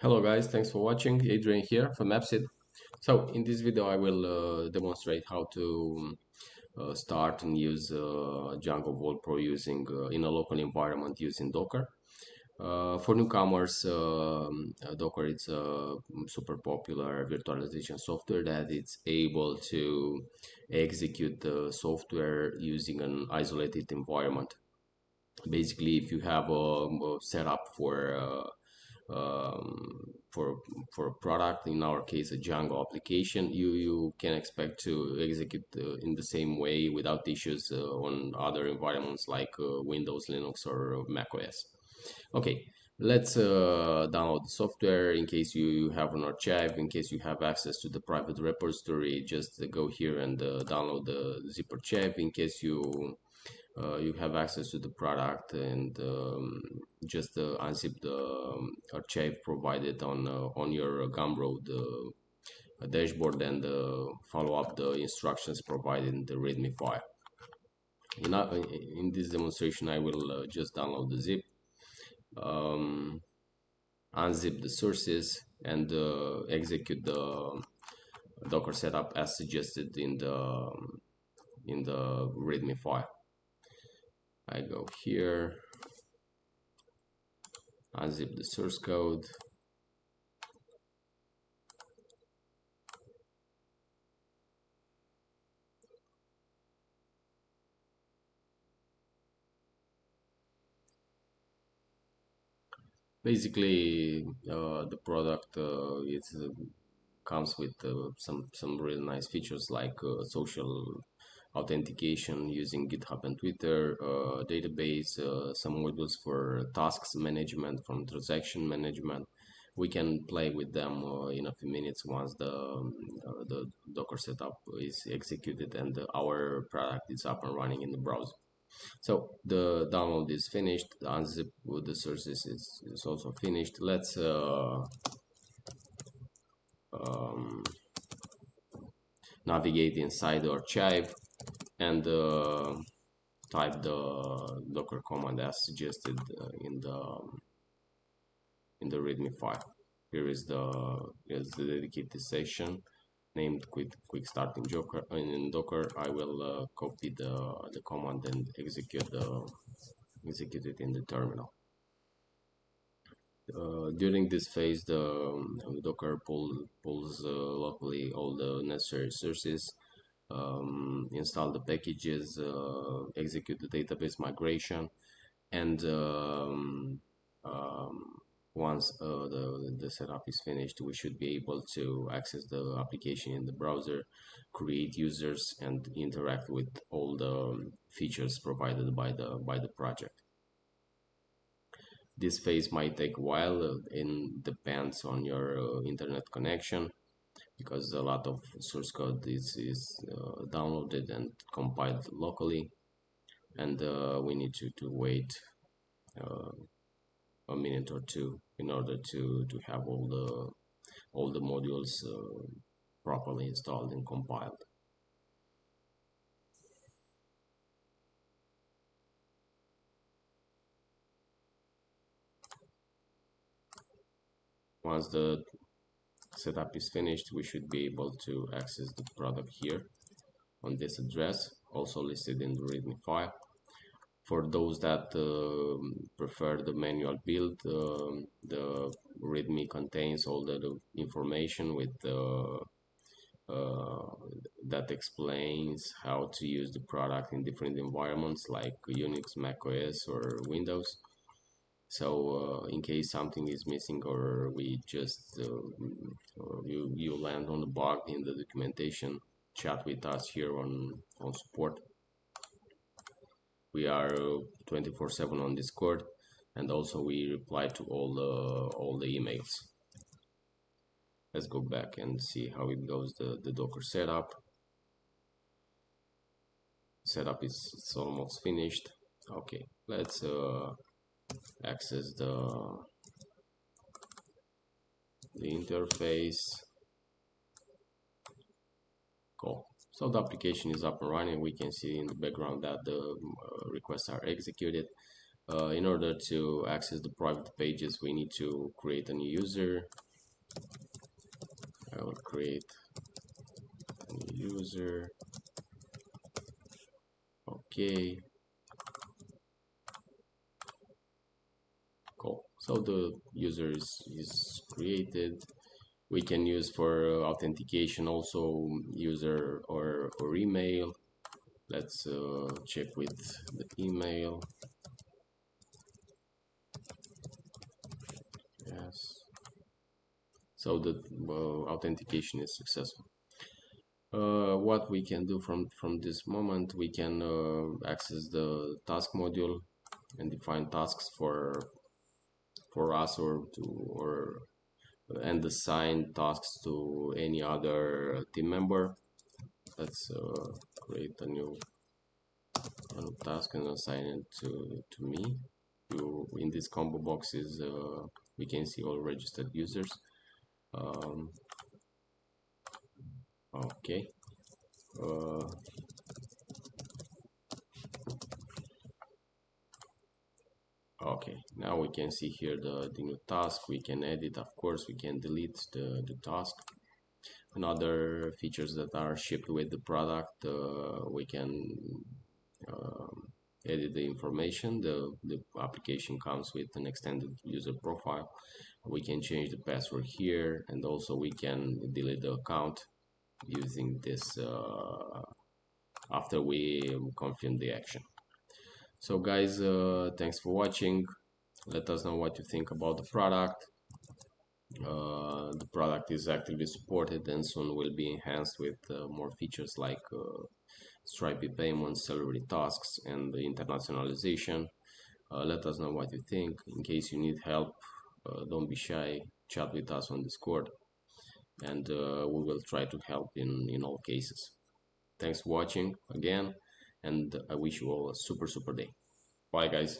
Hello guys, thanks for watching. Adrian here from AppSeed. So in this video I will demonstrate how to start and use Django Volt Pro using in a local environment using Docker. For newcomers, Docker is a super popular virtualization software that it's able to execute the software using an isolated environment. Basically, if you have a setup for for a product, in our case a Django application, you can expect to execute in the same way without issues on other environments like Windows, Linux, or Mac OS. Okay, let's download the software. In case you have an archive, in case you have access to the private repository, just go here and download the zip archive. In case you have access to the product and just unzip the archive provided on your Gumroad dashboard and follow up the instructions provided in the README file. In this demonstration, I will just download the zip, unzip the sources, and execute the Docker setup as suggested in the README file. I go here, unzip the source code, basically the product comes with some really nice features like social authentication using GitHub and Twitter, database, some modules for tasks management, from transaction management. We can play with them in a few minutes once the Docker setup is executed and our product is up and running in the browser. So the download is finished, the unzip with the sources is also finished. Let's um, navigate inside the archive and type the Docker command as suggested in the README file. Here is the dedicated section named quick start in Docker. I will copy the command and execute it in the terminal. During this phase, the Docker pulls locally all the necessary sources, install the packages, execute the database migration, and once the setup is finished, we should be able to access the application in the browser, create users, and interact with all the features provided by the project. This phase might take a while, it depends on your internet connection, because a lot of source code is downloaded and compiled locally, and we need to wait a minute or two in order to have all the modules properly installed and compiled. Once the setup is finished, we should be able to access the product here on this address, also listed in the README file. For those that prefer the manual build, the README contains all the information with that explains how to use the product in different environments like Unix, Mac OS, or Windows. So in case something is missing or we just you land on a bug in the documentation, chat with us here on support. We are 24/7 on Discord, and also we reply to all the emails. Let's go back and see how it goes. The Docker setup is almost finished. Okay, let's access the interface. Cool. So the application is up and running. We can see in the background that the requests are executed. In order to access the private pages, we need to create a new user. I will create a new user. Okay, cool. So the user is created. We can use for authentication also user or email. Let's check with the email. Yes. So the authentication is successful. What we can do from this moment, we can access the task module and define tasks for us or and assign tasks to any other team member. Let's create a new task and assign it to me. In this combo boxes, we can see all registered users. Okay. Uh, okay, now we can see here the new task. We can edit, of course, we can delete the task. And other features that are shipped with the product, we can edit the information. The application comes with an extended user profile. We can change the password here, and also we can delete the account using this after we confirm the action. So guys, thanks for watching. Let us know what you think about the product. The product is actively supported and soon will be enhanced with more features like Stripe payments, salary tasks, and the internationalization. Let us know what you think. In case you need help, don't be shy. Chat with us on Discord, and we will try to help in all cases. Thanks for watching again, and I wish you all a super day. Bye, guys.